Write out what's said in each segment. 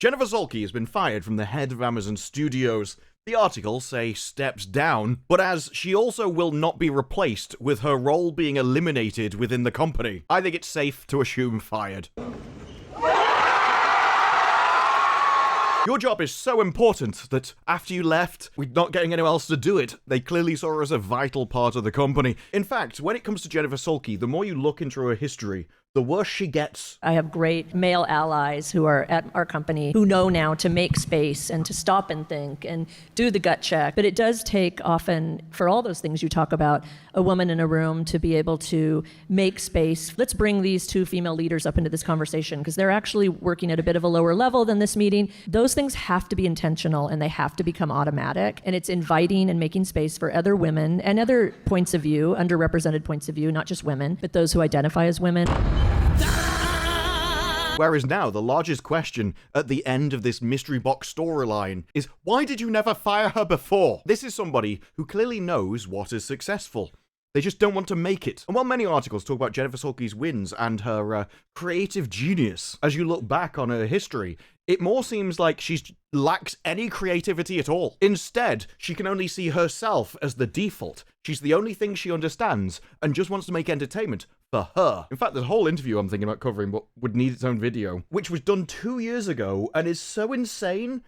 Jennifer Salke has been fired from the head of Amazon Studios. The articles say steps down, but as she also will not be replaced, with her role being eliminated within the company. I think it's safe to assume fired. Your job is so important that after you left, we're not getting anyone else to do it. They clearly saw her as a vital part of the company. In fact, when it comes to Jennifer Salke, the more you look into her history, the worse she gets. I have great male allies who are at our company who know now to make space and to stop and think and do the gut check. But it does take often, for all those things you talk about, a woman in a room to be able to make space. Let's bring these two female leaders up into this conversation because they're actually working at a bit of a lower level than this meeting. Those things have to be intentional and they have to become automatic. And it's inviting and making space for other women and other points of view, underrepresented points of view, not just women, but those who identify as women. Whereas now, the largest question at the end of this mystery box storyline is, why did you never fire her before? This is somebody who clearly knows what is successful. They just don't want to make it. And while many articles talk about Jennifer Salke's wins and her creative genius, as you look back on her history, it more seems like she lacks any creativity at all. Instead, she can only see herself as the default. She's the only thing she understands and just wants to make entertainment for her. In fact, there's a whole interview I'm thinking about covering, but would need its own video, which was done 2 years ago and is so insane.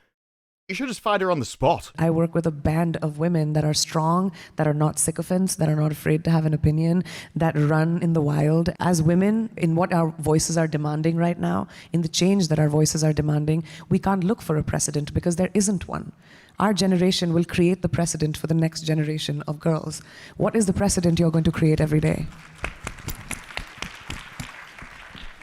You should just find her on the spot. I work with a band of women that are strong, that are not sycophants, that are not afraid to have an opinion, that run in the wild. As women, in what our voices are demanding right now, in the change that our voices are demanding, we can't look for a precedent because there isn't one. Our generation will create the precedent for the next generation of girls. What is the precedent you're going to create every day?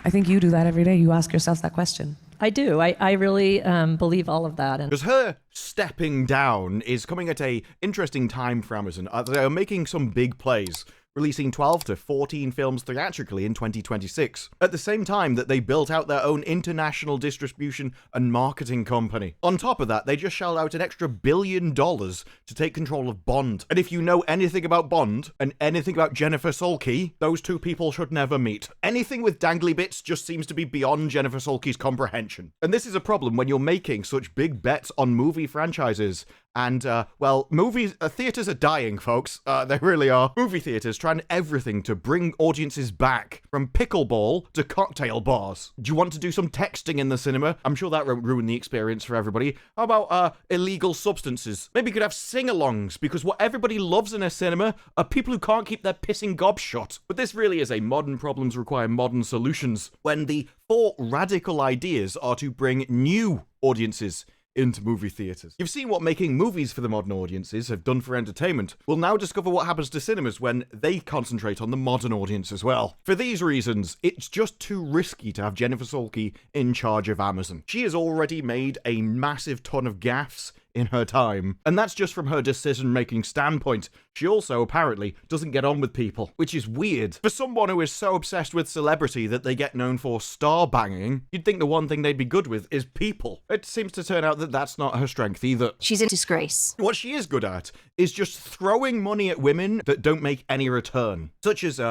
I think you do that every day. You ask yourself that question. I do. I really believe all of that. Because her stepping down is coming at a interesting time for Amazon. They are making some big plays, releasing 12 to 14 films theatrically in 2026, at the same time that they built out their own international distribution and marketing company. On top of that, they just shelled out an extra $1 billion to take control of Bond. And if you know anything about Bond and anything about Jennifer Salke, those two people should never meet. Anything with dangly bits just seems to be beyond Jennifer Salke's comprehension. And this is a problem when you're making such big bets on movie franchises. And, well, theaters are dying, folks. They really are. Movie theaters trying everything to bring audiences back, from pickleball to cocktail bars. Do you want to do some texting in the cinema? I'm sure that won't ruin the experience for everybody. How about, illegal substances? Maybe you could have sing-alongs, because what everybody loves in a cinema are people who can't keep their pissing gobs shut. But this really is a modern problems require modern solutions, when the 4 radical ideas are to bring new audiences into movie theaters. You've seen what making movies for the modern audiences have done for entertainment. We'll now discover what happens to cinemas when they concentrate on the modern audience as well. For these reasons, it's just too risky to have Jennifer Salke in charge of Amazon. She has already made a massive ton of gaffes in her time, and that's just from her decision-making standpoint. She also apparently doesn't get on with people, which is weird. For someone who is so obsessed with celebrity that they get known for star banging, you'd think the one thing they'd be good with is people. It seems to turn out that that's not her strength either. She's a disgrace. What she is good at is just throwing money at women that don't make any return, such as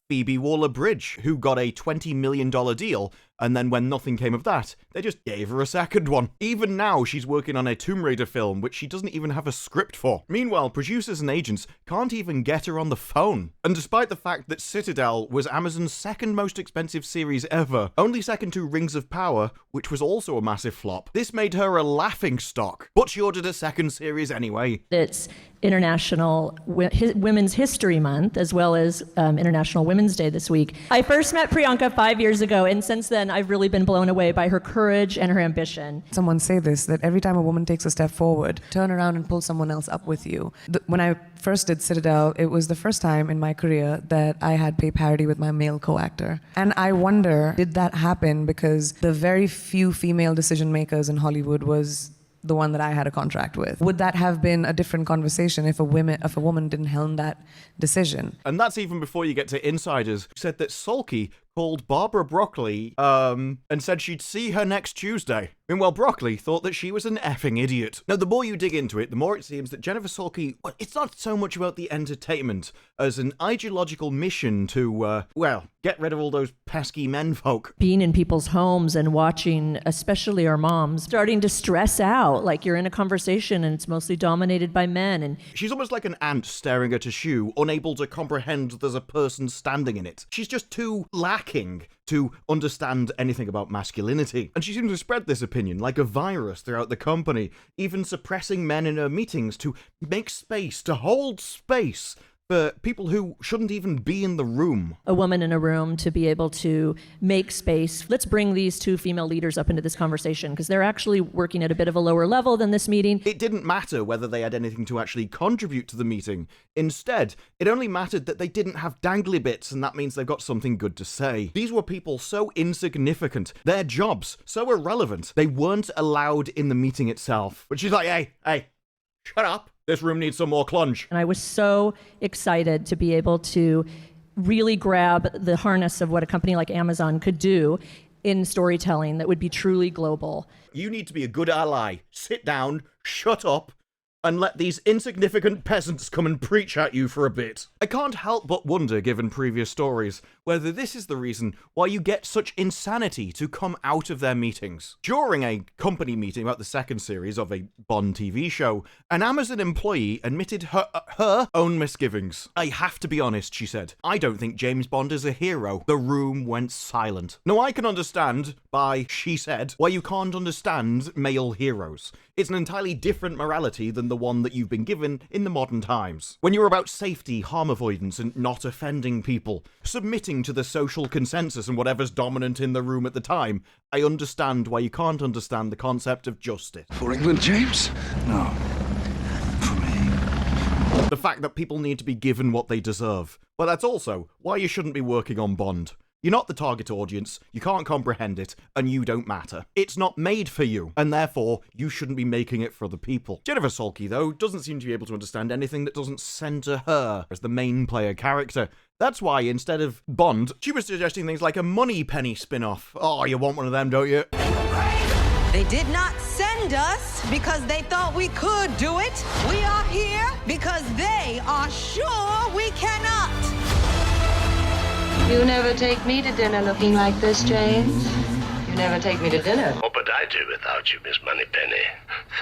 Phoebe Waller-Bridge, who got a $20 million deal, and then when nothing came of that, they just gave her a second one. Even now, she's working on a Tomb Raider film, which she doesn't even have a script for. Meanwhile, producers and agents can't even get her on the phone. And despite the fact that Citadel was Amazon's second most expensive series ever, only second to Rings of Power, which was also a massive flop, this made her a laughingstock. But she ordered a second series anyway. It's International Women's History Month, as well as International Women's Day this week. I first met Priyanka 5 years ago, and since then I've really been blown away by her courage and her ambition. Someone say this, that every time a woman takes a step forward, turn around and pull someone else up with you. When I first did Citadel, it was the first time in my career that I had pay parity with my male co-actor. And I wonder, did that happen because the very few female decision makers in Hollywood was the one that I had a contract with? Would that have been a different conversation if a woman didn't helm that decision? And that's even before you get to insiders who said that Salke called Barbara Broccoli, and said she'd see her next Tuesday. Meanwhile, Broccoli thought that she was an effing idiot. Now, the more you dig into it, the more it seems that Jennifer Salke, well, it's not so much about the entertainment as an ideological mission to, get rid of all those pesky menfolk. Being in people's homes and watching, especially our moms, starting to stress out, like you're in a conversation and it's mostly dominated by men. And she's almost like an ant staring at a shoe, unable to comprehend there's a person standing in it. She's just too lacking to understand anything about masculinity. And she seems to spread this opinion like a virus throughout the company, even suppressing men in her meetings to make space, to hold space for people who shouldn't even be in the room. A woman in a room to be able to make space. Let's bring these two female leaders up into this conversation because they're actually working at a bit of a lower level than this meeting. It didn't matter whether they had anything to actually contribute to the meeting. Instead, it only mattered that they didn't have dangly bits, and that means they've got something good to say. These were people so insignificant, their jobs so irrelevant, they weren't allowed in the meeting itself. But she's like, hey, shut up. This room needs some more clunge. And I was so excited to be able to really grab the harness of what a company like Amazon could do in storytelling that would be truly global. You need to be a good ally. Sit down, shut up, and let these insignificant peasants come and preach at you for a bit. I can't help but wonder, given previous stories, whether this is the reason why you get such insanity to come out of their meetings. During a company meeting about the second series of a Bond TV show, an Amazon employee admitted her own misgivings. I have to be honest, she said. I don't think James Bond is a hero. The room went silent. Now, I can understand, she said, why you can't understand male heroes. It's an entirely different morality than the one that you've been given in the modern times. When you're about safety, harm avoidance, and not offending people, submitting to the social consensus and whatever's dominant in the room at the time, I understand why you can't understand the concept of justice. For England, James? No. For me. The fact that people need to be given what they deserve. But that's also why you shouldn't be working on Bond. You're not the target audience, you can't comprehend it, and you don't matter. It's not made for you, and therefore, you shouldn't be making it for other people. Jennifer Salke, though, doesn't seem to be able to understand anything that doesn't center her as the main player character. That's why, instead of Bond, she was suggesting things like a Moneypenny spin-off. Oh, you want one of them, don't you? They did not send us because they thought we could do it. We are here because they are sure we cannot. You never take me to dinner looking like this, James. You never take me to dinner. What would I do without you, Miss Moneypenny?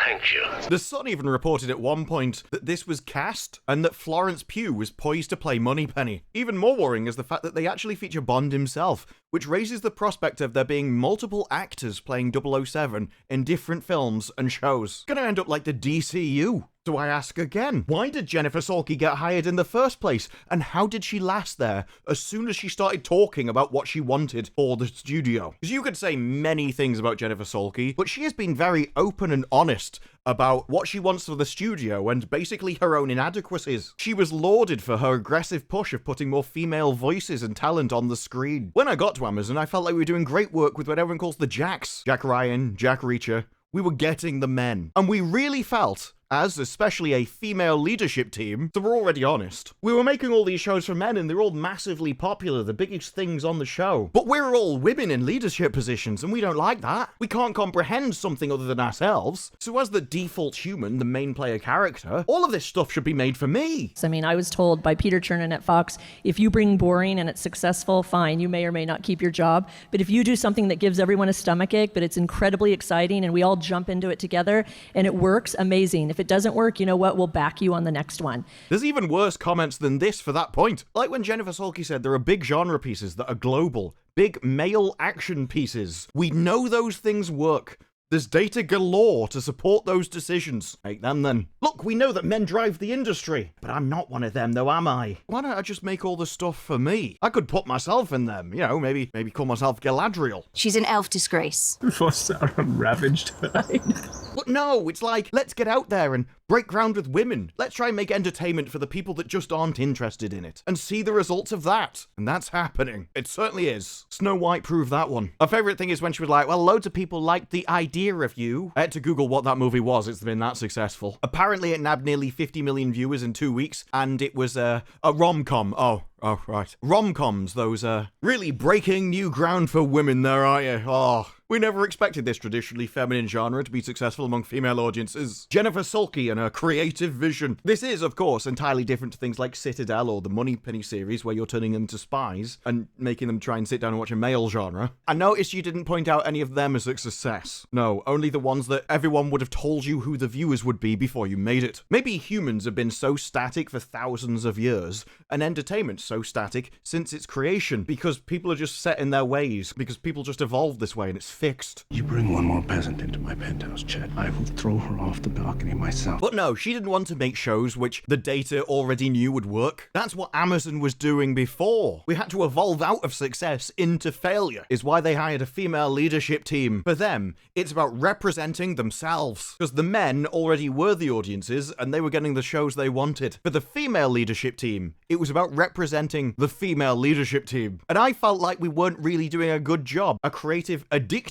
Thank you. The Sun even reported at one point that this was cast and that Florence Pugh was poised to play Moneypenny. Even more worrying is the fact that they actually feature Bond himself, which raises the prospect of there being multiple actors playing 007 in different films and shows. Gonna end up like the DCU. So I ask again, why did Jennifer Salke get hired in the first place? And how did she last there as soon as she started talking about what she wanted for the studio? Because you could say many things about Jennifer Salke, but she has been very open and honest about what she wants for the studio and basically her own inadequacies. She was lauded for her aggressive push of putting more female voices and talent on the screen. When I got to Amazon, I felt like we were doing great work with what everyone calls the Jacks. Jack Ryan, Jack Reacher. We were getting the men. And we really felt, as especially a female leadership team, so we're already honest, we were making all these shows for men and they're all massively popular, the biggest things on the show. But we're all women in leadership positions and we don't like that. We can't comprehend something other than ourselves. So as the default human, the main player character, all of this stuff should be made for me. I mean, I was told by Peter Chernin at Fox, if you bring boring and it's successful, fine, you may or may not keep your job. But if you do something that gives everyone a stomachache, but it's incredibly exciting and we all jump into it together and it works, amazing. If it doesn't work, you know what? We'll back you on the next one. There's even worse comments than this for that point. Like when Jennifer Salke said there are big genre pieces that are global, big male action pieces. We know those things work. There's data galore to support those decisions. Make them then. Look, we know that men drive the industry, but I'm not one of them though, am I? Why don't I just make all the stuff for me? I could put myself in them, you know, maybe call myself Galadriel. She's an elf disgrace. What's that on Ravaged? But no, it's like, let's get out there and break ground with women. Let's try and make entertainment for the people that just aren't interested in it and see the results of that. And that's happening. It certainly is. Snow White proved that one. My favorite thing is when she was like, well, loads of people liked the idea of you. I had to Google what that movie was. It's been that successful. Apparently it nabbed nearly 50 million viewers in 2 weeks and it was a rom-com. Oh, right. Rom-coms, those, really breaking new ground for women there, are you? Oh, we never expected this traditionally feminine genre to be successful among female audiences. Jennifer Salke and her creative vision. This is, of course, entirely different to things like Citadel or the Moneypenny series, where you're turning them into spies and making them try and sit down and watch a male genre. I noticed you didn't point out any of them as a success. No, only the ones that everyone would have told you who the viewers would be before you made it. Maybe humans have been so static for thousands of years, and entertainment so static since its creation, because people are just set in their ways, because people just evolved this way and it's fixed. You bring one more peasant into my penthouse, Chet, I will throw her off the balcony myself. But no, she didn't want to make shows which the data already knew would work. That's what Amazon was doing before. We had to evolve out of success into failure, is why they hired a female leadership team. For them, it's about representing themselves, because the men already were the audiences and they were getting the shows they wanted. For the female leadership team, it was about representing the female leadership team. And I felt like we weren't really doing a good job. A creative, addictive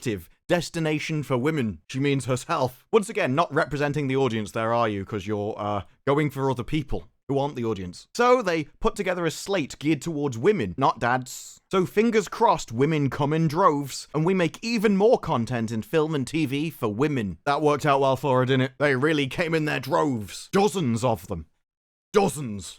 destination for women. She means herself. Once again, not representing the audience there, are you? Because you're going for other people who aren't the audience. So they put together a slate geared towards women, not dads. So fingers crossed women come in droves, and we make even more content in film and TV for women. That worked out well for her, didn't it? They really came in their droves. Dozens of them. Dozens.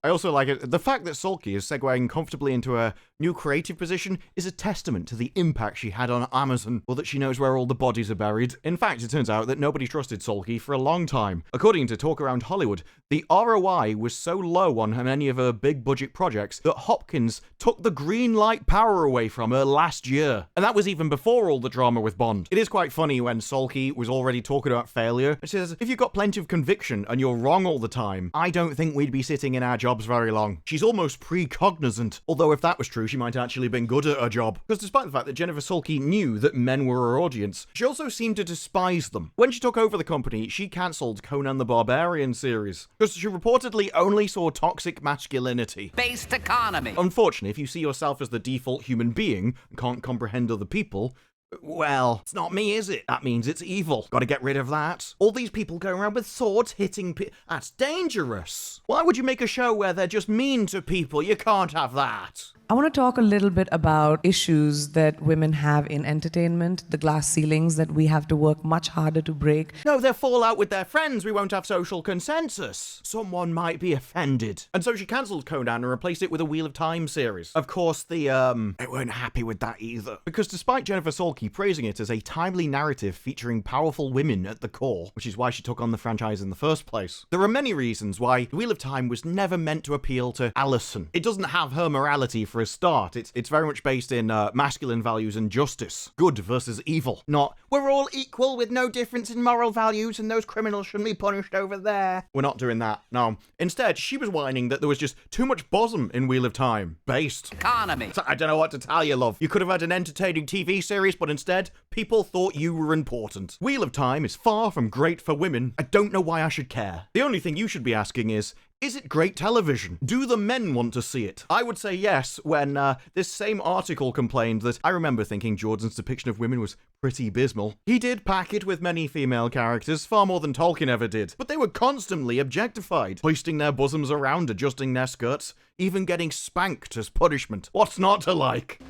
I also like it. The fact that Salke is segueing comfortably into a new creative position is a testament to the impact she had on Amazon, or that she knows where all the bodies are buried. In fact, it turns out that nobody trusted Salke for a long time. According to Talk Around Hollywood, the ROI was so low on many of her big budget projects that Hopkins took the green light power away from her last year. And that was even before all the drama with Bond. It is quite funny when Salke was already talking about failure. She says, if you've got plenty of conviction and you're wrong all the time, I don't think we'd be sitting in our jobs very long. She's almost precognizant, although if that was true, she might actually have been good at her job. Because despite the fact that Jennifer Salke knew that men were her audience, she also seemed to despise them. When she took over the company, she cancelled Conan the Barbarian series, because she reportedly only saw toxic masculinity. Based economy. Unfortunately, if you see yourself as the default human being and can't comprehend other people, well, it's not me, is it? That means it's evil. Gotta get rid of that. All these people going around with swords hitting that's dangerous. Why would you make a show where they're just mean to people? You can't have that. I want to talk a little bit about issues that women have in entertainment, the glass ceilings that we have to work much harder to break. No, they'll fall out with their friends. We won't have social consensus. Someone might be offended. And so she cancelled Conan and replaced it with a Wheel of Time series. Of course, they weren't happy with that either. Because despite Jennifer Salke praising it as a timely narrative featuring powerful women at the core, which is why she took on the franchise in the first place, there are many reasons why Wheel of Time was never meant to appeal to Allison. It doesn't have her morality for a start. It's very much based in masculine values and justice. Good versus evil. Not, we're all equal with no difference in moral values and those criminals shouldn't be punished over there. We're not doing that. No. Instead, she was whining that there was just too much bosom in Wheel of Time. Based. Economy. So I don't know what to tell you, love. You could have had an entertaining TV series, but instead, people thought you were important. Wheel of Time is far from great for women. I don't know why I should care. The only thing you should be asking is it great television? Do the men want to see it? I would say yes when this same article complained that I remember thinking Jordan's depiction of women was pretty abysmal. He did pack it with many female characters, far more than Tolkien ever did, but they were constantly objectified, hoisting their bosoms around, adjusting their skirts, even getting spanked as punishment. What's not to like?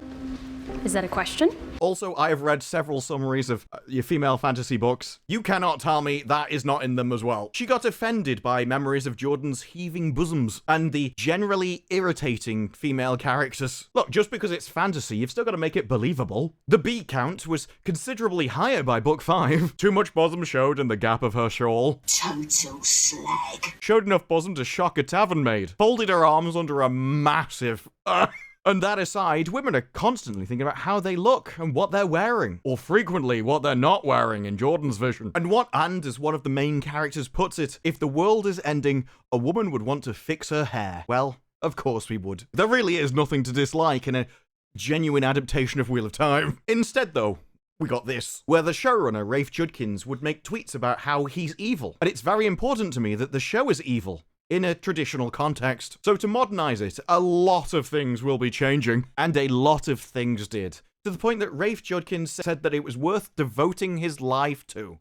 Is that a question? Also, I have read several summaries of your female fantasy books. You cannot tell me that is not in them as well. She got offended by memories of Jordan's heaving bosoms and the generally irritating female characters. Look, just because it's fantasy, you've still got to make it believable. The B count was considerably higher by book 5. Too much bosom showed in the gap of her shawl. Total slag. Showed enough bosom to shock a tavern maid. Folded her arms under a massive... And that aside, women are constantly thinking about how they look and what they're wearing, or frequently what they're not wearing in Jordan's vision. And as one of the main characters puts it, if the world is ending, a woman would want to fix her hair. Well, of course we would. There really is nothing to dislike in a genuine adaptation of Wheel of Time. Instead, though, we got this, where the showrunner, Rafe Judkins, would make tweets about how he's evil. And it's very important to me that the show is evil in a traditional context. So to modernize it, a lot of things will be changing, and a lot of things did, to the point that Rafe Judkins said that it was worth devoting his life to.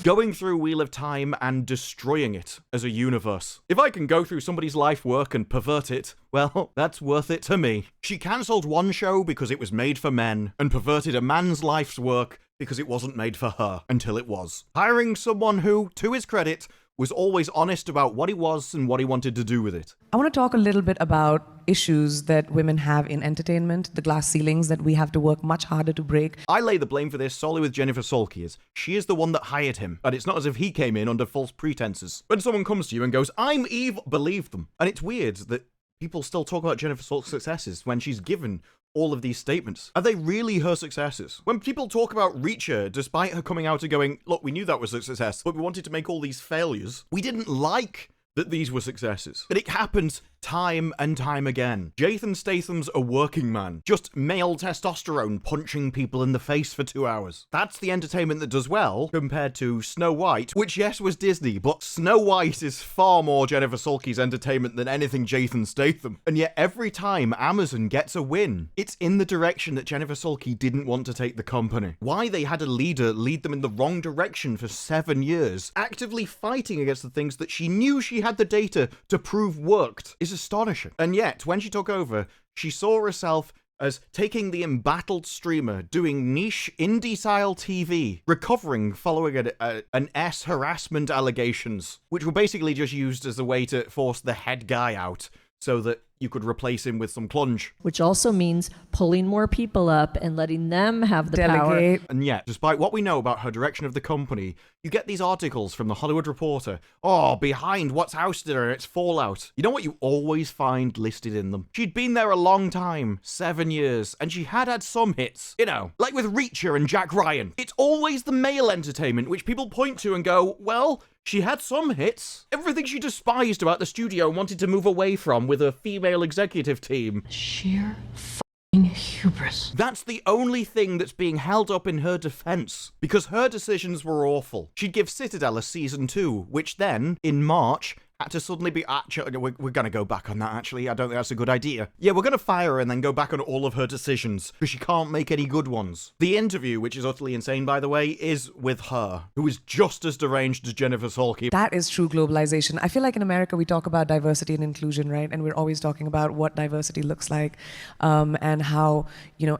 going through Wheel of Time and destroying it as a universe. If I can go through somebody's life work and pervert it, well, that's worth it to me. She cancelled one show because it was made for men, and perverted a man's life's work because it wasn't made for her, until it was. Hiring someone who, to his credit, was always honest about what he was and what he wanted to do with it. I want to talk a little bit about issues that women have in entertainment, the glass ceilings that we have to work much harder to break. I lay the blame for this solely with Jennifer Salke, as she is the one that hired him, and it's not as if he came in under false pretenses. When someone comes to you and goes, "I'm evil," believe them. And it's weird that people still talk about Jennifer Salke's successes when she's given all of these statements. Are they really her successes? When people talk about Reacher, despite her coming out and going, "Look, we knew that was a success, but we wanted to make all these failures. We didn't like that these were successes." But it happens time and time again. Jason Statham's a working man, just male testosterone punching people in the face for 2 hours. That's the entertainment that does well, compared to Snow White, which yes was Disney, but Snow White is far more Jennifer Salke's entertainment than anything Jason Statham. And yet every time Amazon gets a win, it's in the direction that Jennifer Salke didn't want to take the company. Why they had a leader lead them in the wrong direction for 7 years, actively fighting against the things that she knew she had the data to prove worked, is astonishing. And yet, when she took over, she saw herself as taking the embattled streamer, doing niche indie-style TV, recovering following an S harassment allegations, which were basically just used as a way to force the head guy out so that you could replace him with some clunge. Which also means pulling more people up and letting them have the Delegate. power. And yet, despite what we know about her direction of the company, you get these articles from the Hollywood Reporter. "Oh, behind what's ousted her and its fallout." You know what you always find listed in them? She'd been there a long time, 7 years, and she had some hits. You know, like with Reacher and Jack Ryan. It's always the male entertainment which people point to and go, "Well, she had some hits." Everything she despised about the studio and wanted to move away from with a female executive team. Sheer f***ing hubris. That's the only thing that's being held up in her defense, because her decisions were awful. She'd give Citadel a season 2, which then, in March, had to suddenly be, actually, we're going to go back on that, actually. I don't think that's a good idea. Yeah, we're going to fire her and then go back on all of her decisions, because she can't make any good ones. The interview, which is utterly insane, by the way, is with her, who is just as deranged as Jennifer Salke. That is true globalization. I feel like in America we talk about diversity and inclusion, right? And we're always talking about what diversity looks like, and how,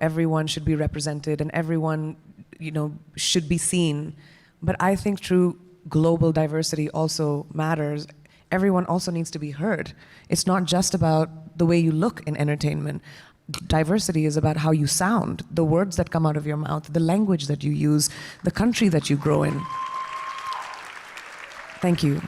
everyone should be represented and everyone, should be seen. But I think true global diversity also matters. Everyone also needs to be heard. It's not just about the way you look in entertainment. Diversity is about how you sound, the words that come out of your mouth, the language that you use, the country that you grow in. Thank you.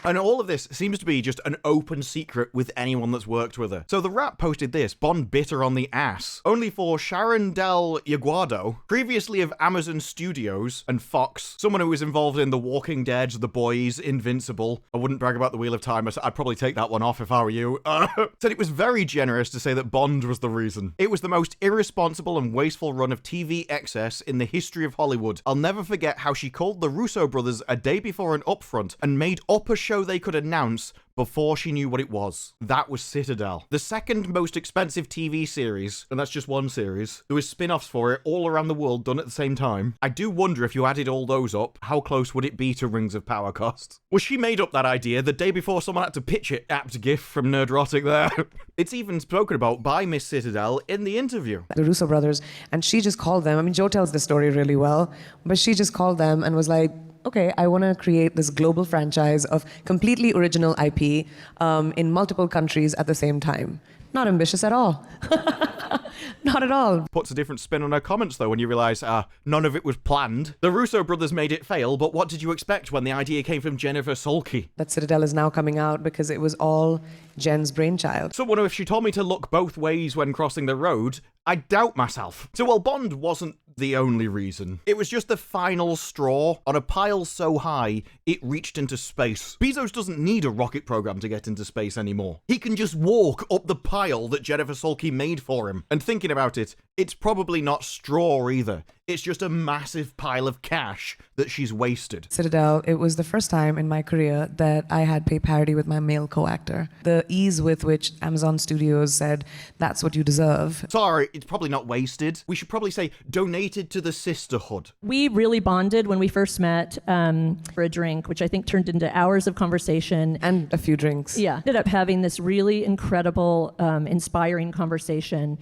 And all of this seems to be just an open secret with anyone that's worked with her. So the Wrap posted this, Bond bit her on the ass, only for Sharon Del Yaguado, previously of Amazon Studios and Fox, someone who was involved in The Walking Dead, The Boys, Invincible. I wouldn't brag about The Wheel of Time, I'd probably take that one off if I were you. Said it was very generous to say that Bond was the reason. It was the most irresponsible and wasteful run of TV excess in the history of Hollywood. I'll never forget how she called the Russo brothers a day before an upfront and made up a show they could announce before she knew what it was. That was Citadel. The second most expensive TV series, and that's just one series. There was spin-offs for it all around the world done at the same time. I do wonder if you added all those up, how close would it be to Rings of Power cost? Well, she made up that idea the day before someone had to pitch it. Apt gif from Nerdrotic there. It's even spoken about by Miss Citadel in the interview. The Russo brothers, and she just called them. I mean, Joe tells the story really well, but she just called them and was like, okay, I want to create this global franchise of completely original IP in multiple countries at the same time. Not ambitious at all. Not at all. Puts a different spin on her comments, though, when you realise none of it was planned. The Russo brothers made it fail, but what did you expect when the idea came from Jennifer Salke? That Citadel is now coming out because it was all Jen's brainchild. Someone, if she told me to look both ways when crossing the road, I'd doubt myself. So while Bond wasn't the only reason, it was just the final straw on a pile so high it reached into space. Bezos doesn't need a rocket program to get into space anymore. He can just walk up the pile that Jennifer Salke made for him. And thinking about it, It's probably not straw either. It's just a massive pile of cash that she's wasted. Citadel, it was the first time in my career that I had pay parity with my male co-actor. The ease with which Amazon Studios said, that's what you deserve. Sorry, it's probably not wasted. We should probably say donated to the sisterhood. We really bonded when we first met for a drink, which I think turned into hours of conversation. And a few drinks. Yeah. Ended up having this really incredible, inspiring conversation.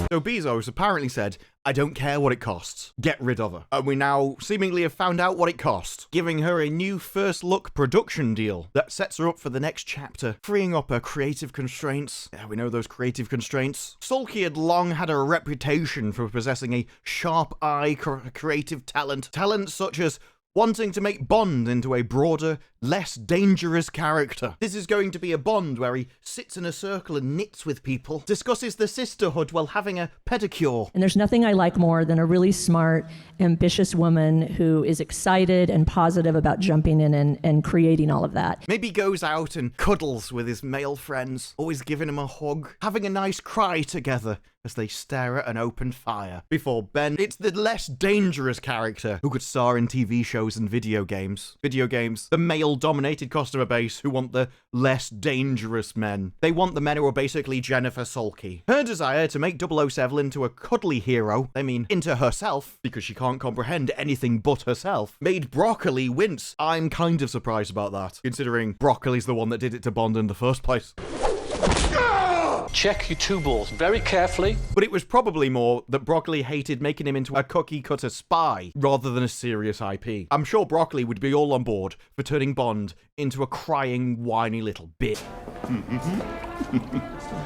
So Bezos apparently said, I don't care what it costs. Get rid of her. And we now seemingly have found out what it cost, giving her a new first look production deal that sets her up for the next chapter, freeing up her creative constraints. Yeah, we know those creative constraints. Salke had long had a reputation for possessing a sharp eye creative talent. Talents such as wanting to make Bond into a broader, less dangerous character. This is going to be a Bond where he sits in a circle and knits with people, discusses the sisterhood while having a pedicure. And there's nothing I like more than a really smart, ambitious woman who is excited and positive about jumping in and creating all of that. Maybe goes out and cuddles with his male friends, always giving him a hug, having a nice cry together as they stare at an open fire. Before Ben, it's the less dangerous character who could star in TV shows and video games. The male-dominated customer base who want the less dangerous men. They want the men who are basically Jennifer Salke. Her desire to make 007 into a cuddly hero, I mean, into herself, because she can't comprehend anything but herself, made Broccoli wince. I'm kind of surprised about that, considering Broccoli's the one that did it to Bond in the first place. Check your two balls very carefully. But it was probably more that Broccoli hated making him into a cookie-cutter spy rather than a serious IP. I'm sure Broccoli would be all on board for turning Bond into a crying, whiny little bit.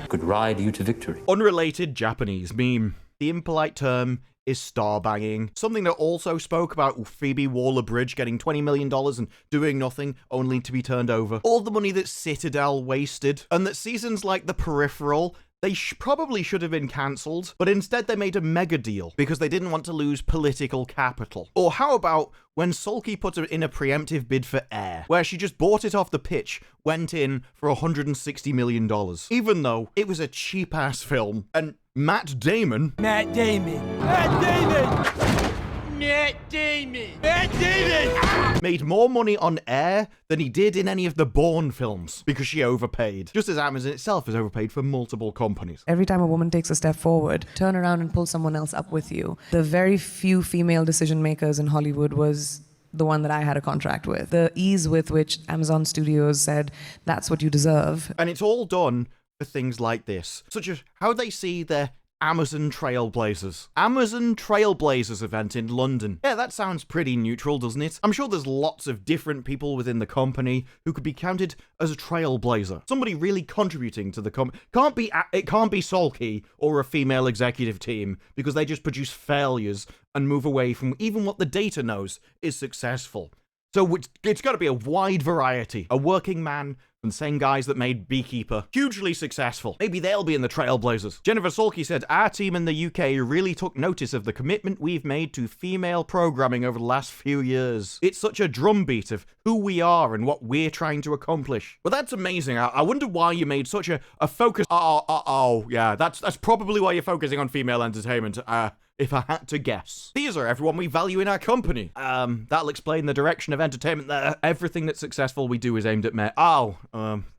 Could ride you to victory. Unrelated Japanese meme. The impolite term is star-banging, something that also spoke about Phoebe Waller-Bridge getting $20 million and doing nothing, only to be turned over. All the money that Citadel wasted, and that seasons like The Peripheral, they probably should have been cancelled, but instead they made a mega deal because they didn't want to lose political capital. Or how about when Salke put in a preemptive bid for Air, where she just bought it off the pitch, went in for $160 million, even though it was a cheap-ass film, and Matt Damon made more money on Air than he did in any of the Bourne films because she overpaid, just as Amazon itself has overpaid for multiple companies. Every time a woman takes a step forward, turn around and pull someone else up with you. The very few female decision makers in Hollywood was the one that I had a contract with. The ease with which Amazon Studios said, that's what you deserve. And it's all done for things like this, such as how they see their Amazon Trailblazers event in London. Yeah, that sounds pretty neutral, doesn't it? I'm sure there's lots of different people within the company who could be counted as a trailblazer. Somebody really contributing to the it can't be Salke or a female executive team because they just produce failures and move away from even what the data knows is successful. So it's got to be a wide variety. A working man from the same guys that made Beekeeper. Hugely successful. Maybe they'll be in the Trailblazers. Jennifer Salke said, our team in the UK really took notice of the commitment we've made to female programming over the last few years. It's such a drumbeat of who we are and what we're trying to accomplish. Well, that's amazing. I wonder why you made such a focus. Yeah, that's probably why you're focusing on female entertainment. If I had to guess. These are everyone we value in our company. That'll explain the direction of entertainment there. Everything that's successful we do is aimed at men.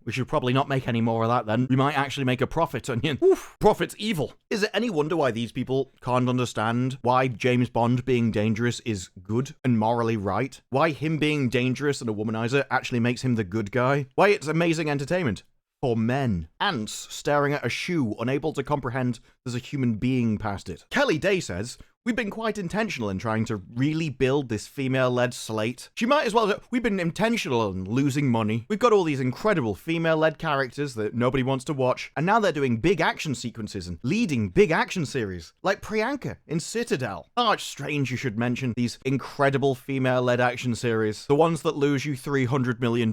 We should probably not make any more of that then. We might actually make a profit, Onion. Oof, profit's evil. Is it any wonder why these people can't understand why James Bond being dangerous is good and morally right? Why him being dangerous and a womanizer actually makes him the good guy? Why it's amazing entertainment? For men. Ants staring at a shoe, unable to comprehend there's a human being past it. Kelly Day says, we've been quite intentional in trying to really build this female-led slate. She might as well say, we've been intentional in losing money. We've got all these incredible female-led characters that nobody wants to watch, and now they're doing big action sequences and leading big action series, like Priyanka in Citadel. Oh, it's strange you should mention these incredible female-led action series, the ones that lose you $300 million.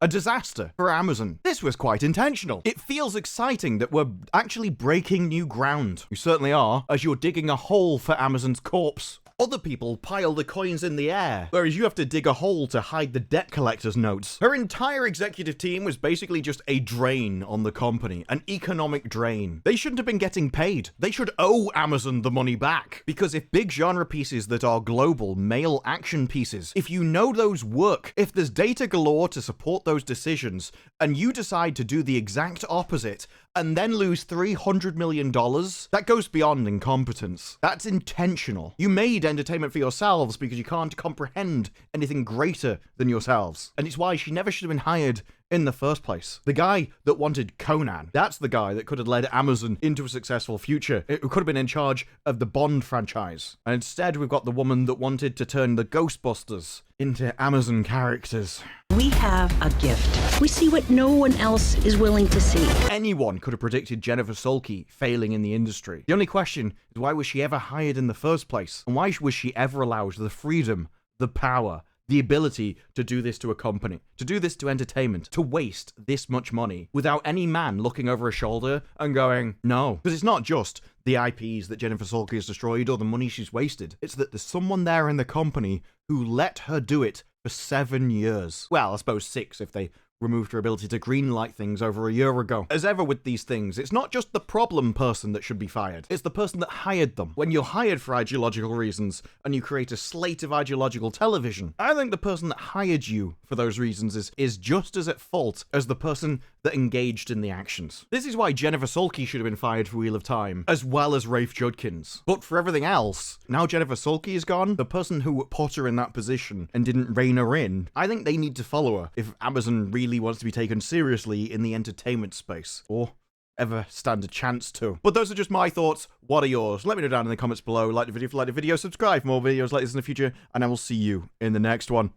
A disaster for Amazon. This was quite intentional. It feels exciting that we're actually breaking new ground. You certainly are, as you're digging a hole for Amazon's corpse. Other people pile the coins in the air, whereas you have to dig a hole to hide the debt collector's notes. Her entire executive team was basically just a drain on the company, an economic drain. They shouldn't have been getting paid. They should owe Amazon the money back. Because if big genre pieces that are global, male action pieces, if you know those work, if there's data galore to support those decisions, and you decide to do the exact opposite, and then lose $300 million, that goes beyond incompetence. That's intentional. You made entertainment for yourselves because you can't comprehend anything greater than yourselves. And it's why she never should have been hired in the first place. The guy that wanted Conan, that's the guy that could have led Amazon into a successful future. It could have been in charge of the Bond franchise. And instead, we've got the woman that wanted to turn the Ghostbusters into Amazon characters. We have a gift. We see what no one else is willing to see. Anyone could have predicted Jennifer Salke failing in the industry. The only question is, why was she ever hired in the first place? And why was she ever allowed the freedom, the power, the ability to do this to a company, to do this to entertainment, to waste this much money without any man looking over her shoulder and going, no? Because it's not just the IPs that Jennifer Salke has destroyed or the money she's wasted. It's that there's someone there in the company who let her do it for 7 years. Well, I suppose 6 if they removed her ability to greenlight things over a year ago. As ever with these things, it's not just the problem person that should be fired, it's the person that hired them. When you're hired for ideological reasons and you create a slate of ideological television, I think the person that hired you for those reasons is just as at fault as the person that engaged in the actions. This is why Jennifer Salke should have been fired for Wheel of Time, as well as Rafe Judkins. But for everything else, now Jennifer Salke is gone, the person who put her in that position and didn't rein her in, I think they need to follow her if Amazon really wants to be taken seriously in the entertainment space, or ever stand a chance to. But those are just my thoughts. What are yours? Let me know down in the comments below. Like the video if you like the video, subscribe for more videos like this in the future, and I will see you in the next one.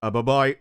Bye-bye.